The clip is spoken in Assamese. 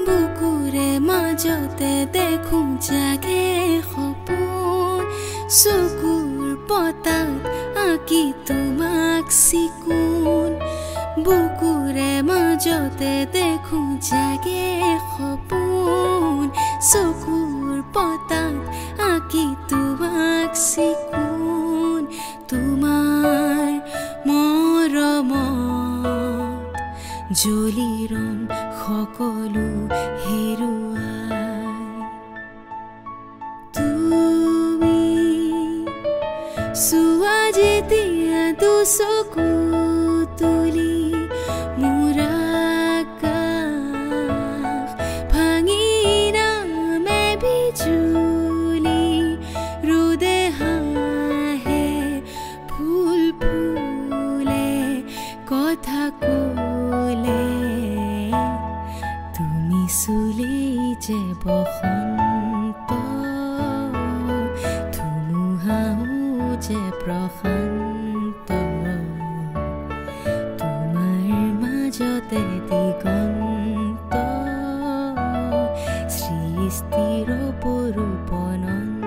বুকুৰে মাজতে দেখো জাগে সপোন চকুৰ পতাত আঁকি তোমাক চিকুণ বুকুৰে মাজতে দেখো জাগে সপোন চকুৰ পতাত আঁকি তোমাক চিকুণ তোমাৰ মৰমত জ্বলিৰম সকলো হেৰুৱাই তুমি চোৱা যেতিয়া দুচকু তুলি মোৰ আকাশ ভাঙি নামে বিজুলি ৰ'দে হাঁহে ফুল ফুলে কথা ক'লে তুমি চুলি যে বসন্ত ধুমুহাও যে প্ৰশান্ত তোমাৰ মাজতে দিগন্ত সৃষ্টিৰ অপৰূপ অনন্ত